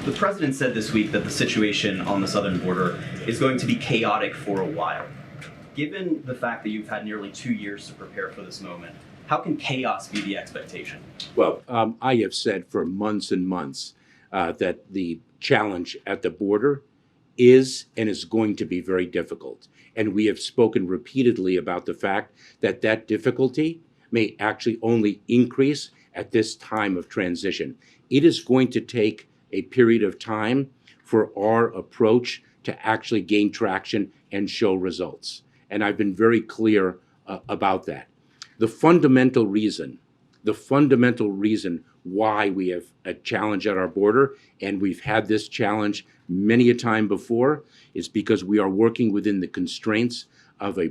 The president said this week that the situation on the southern border is going to be chaotic for a while. Given the fact that you've had nearly 2 years to prepare for this moment, how can chaos be the expectation? Well, I have said for months and months that the challenge at the border is and is going to be very difficult. And we have spoken repeatedly about the fact that that difficulty may actually only increase at this time of transition. It is going to take a period of time for our approach to actually gain traction and show results. And I've been very clear about that. The fundamental reason why we have a challenge at our border, and we've had this challenge many a time before, is because we are working within the constraints of a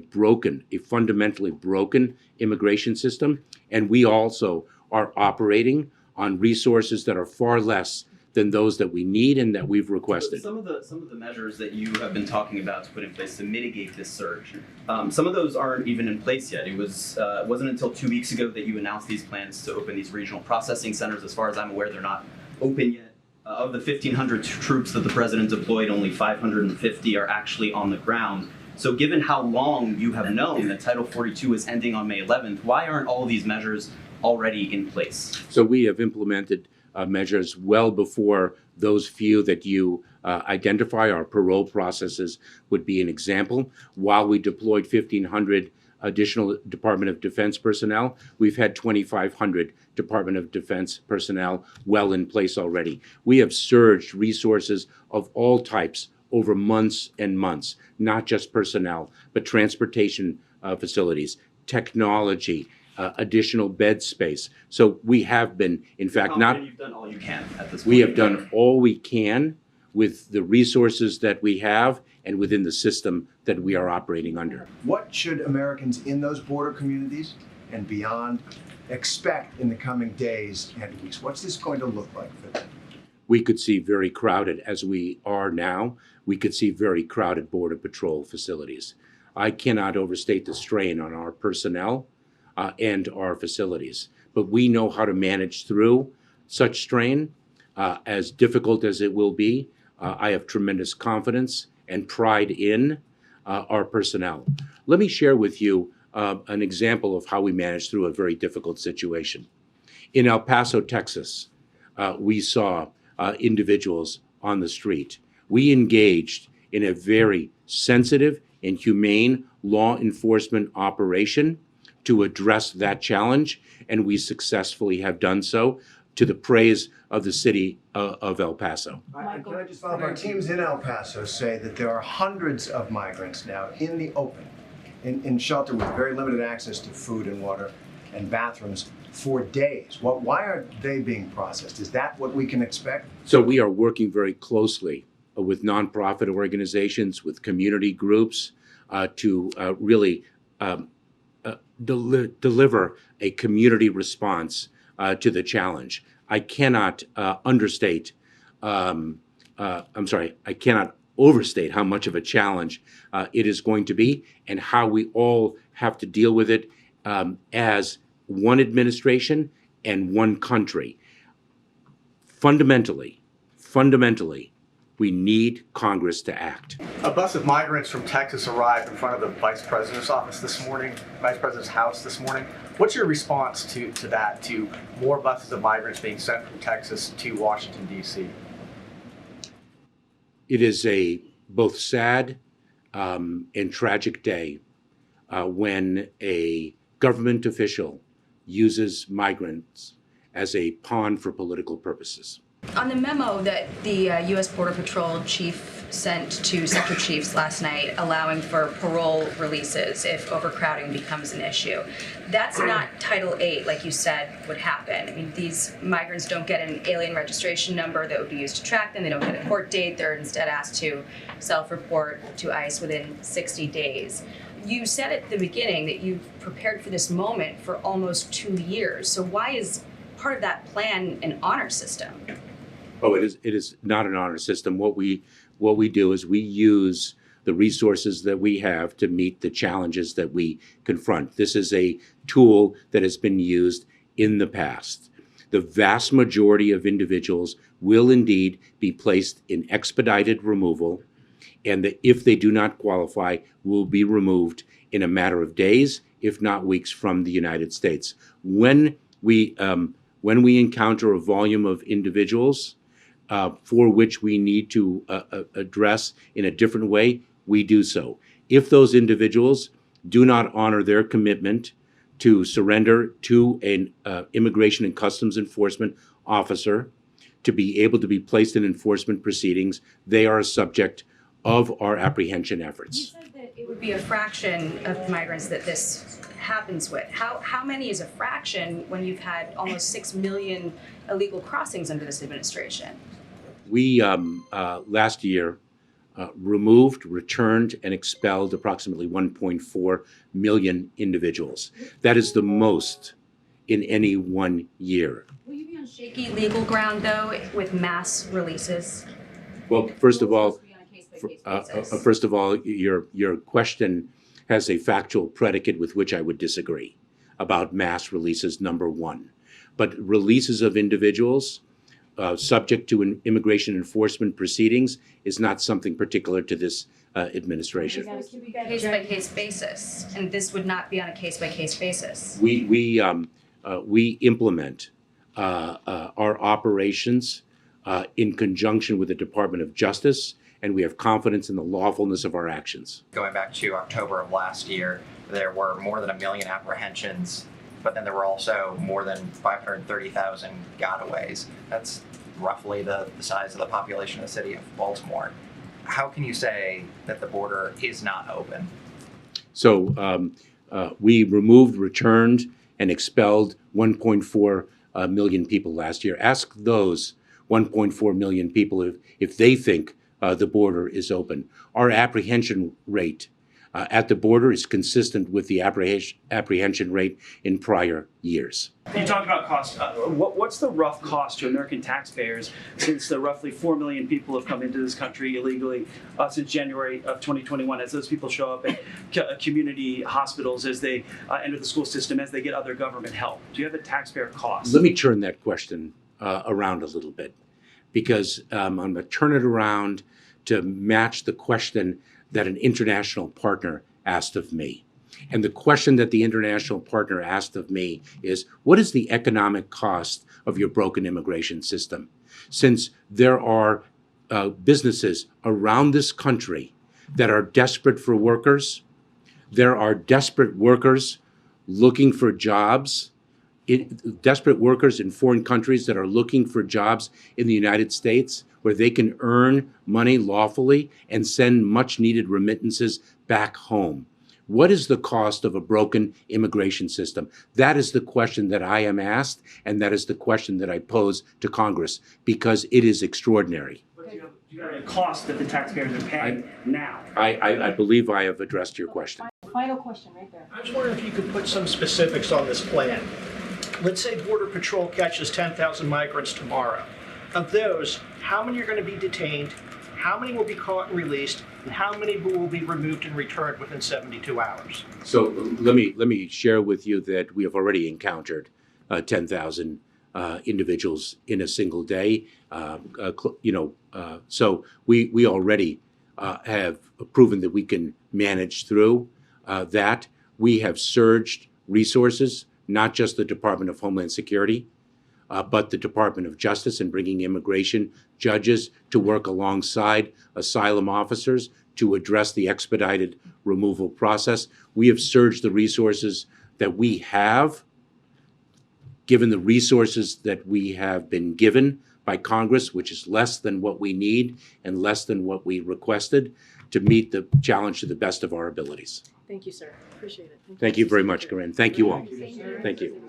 fundamentally broken immigration system, and we also are operating on resources that are far less than those that we need and that we've requested. Some of the measures that you have been talking about to put in place to mitigate this surge, some of those aren't even in place yet. It wasn't until 2 weeks ago that you announced these plans to open these regional processing centers. As far as I'm aware, they're not open yet. Of the 1,500 troops that the president deployed, only 550 are actually on the ground. So given how long you have known that Title 42 is ending on May 11th, why aren't all of these measures already in place? So we have implemented measures well before those few that you identify. Our parole processes would be an example. While we deployed 1,500 additional Department of Defense personnel, we've had 2,500 Department of Defense personnel well in place already. We have surged resources of all types over months and months, not just personnel, but transportation facilities, technology, additional bed space. So we have been, in fact, you've done all you can at this point. We have done all we can with the resources that we have and within the system that we are operating under. What should Americans in those border communities and beyond expect in the coming days and weeks? What's this going to look like for them? We could see very crowded, as we are now, we could see very crowded Border Patrol facilities. I cannot overstate the strain on our personnel and our facilities. But we know how to manage through such strain, as difficult as it will be. I have tremendous confidence and pride in our personnel. Let me share with you an example of how we managed through a very difficult situation. In El Paso, Texas, we saw individuals on the street. We engaged in a very sensitive and humane law enforcement operation to address that challenge, and we successfully have done so to the praise of the city of El Paso. Can I just follow up? Our teams in El Paso say that there are hundreds of migrants now in the open, in shelter with very limited access to food and water and bathrooms for days. Why are they being processed? Is that what we can expect? So we are working very closely with nonprofit organizations, with community groups, to really deliver a community response to the challenge. I cannot overstate how much of a challenge it is going to be and how we all have to deal with it as one administration and one country. Fundamentally, we need Congress to act. A bus of migrants from Texas arrived in front of the Vice President's office this morning, Vice President's house this morning. What's your response to that, to more buses of migrants being sent from Texas to Washington, D.C.? It is a both sad and tragic day when a government official uses migrants as a pawn for political purposes. On the memo that the U.S. Border Patrol chief sent to sector chiefs last night allowing for parole releases if overcrowding becomes an issue, that's not Title VIII, like you said, would happen. I mean, these migrants don't get an alien registration number that would be used to track them. They don't get a court date. They're instead asked to self-report to ICE within 60 days. You said at the beginning that you've prepared for this moment for almost 2 years. So why is part of that plan an honor system? Oh, it is not an honor system. What we do is we use the resources that we have to meet the challenges that we confront. This is a tool that has been used in the past. The vast majority of individuals will indeed be placed in expedited removal, and that if they do not qualify, will be removed in a matter of days, if not weeks, from the United States. When we encounter a volume of individuals for which we need to address in a different way, we do so. If those individuals do not honor their commitment to surrender to an immigration and customs enforcement officer to be able to be placed in enforcement proceedings, they are a subject of our apprehension efforts. You said that it would be a fraction of migrants that this happens with. How many is a fraction when you've had almost 6 million illegal crossings under this administration? We, last year, removed, returned, and expelled approximately 1.4 million individuals. That is the most in any one year. Will you be on shaky legal ground, though, with mass releases? Well, first of all, First your question has a factual predicate with which I would disagree about mass releases, number one. But releases of individuals subject to immigration enforcement proceedings is not something particular to this administration. Case-by-case basis, and this would not be on a case-by-case basis. We implement our operations in conjunction with the Department of Justice, and we have confidence in the lawfulness of our actions. Going back to October of last year, there were more than 1 million apprehensions, but then there were also more than 530,000 gotaways. That's roughly the size of the population of the city of Baltimore. How can you say that the border is not open? So we removed, returned, and expelled 1.4 million people last year. Ask those 1.4 million people if they think the border is open. Our apprehension rate at the border is consistent with the apprehension rate in prior years. You talked about cost. What's the rough cost to American taxpayers since the roughly 4 million people have come into this country illegally since January of 2021, as those people show up at community hospitals, as they enter the school system, as they get other government help? Do you have a taxpayer cost? Let me turn that question around a little bit, because I'm going to turn it around to match the question that an international partner asked of me. And the question that the international partner asked of me is, what is the economic cost of your broken immigration system? Since there are businesses around this country that are desperate for workers, there are desperate workers looking for jobs, desperate workers in foreign countries that are looking for jobs in the United States where they can earn money lawfully and send much needed remittances back home. What is the cost of a broken immigration system? That is the question that I am asked, and that is the question that I pose to Congress, because it is extraordinary. But do you have a cost that the taxpayers are paying now? I believe I have addressed your question. Final question right there. I was wondering if you could put some specifics on this plan. Let's say Border Patrol catches 10,000 migrants tomorrow. Of those, how many are going to be detained, how many will be caught and released, and how many will be removed and returned within 72 hours? So let me share with you that we have already encountered 10,000 individuals in a single day. So we already have proven that we can manage through that. We have surged resources, not just the Department of Homeland Security, but the Department of Justice, in bringing immigration judges to work alongside asylum officers to address the expedited removal process. We have surged the resources that we have, given the resources that we have been given by Congress, which is less than what we need and less than what we requested, to meet the challenge to the best of our abilities. Thank you, sir. Appreciate it. Thank you very much, Corinne. Thank you all. Thank you.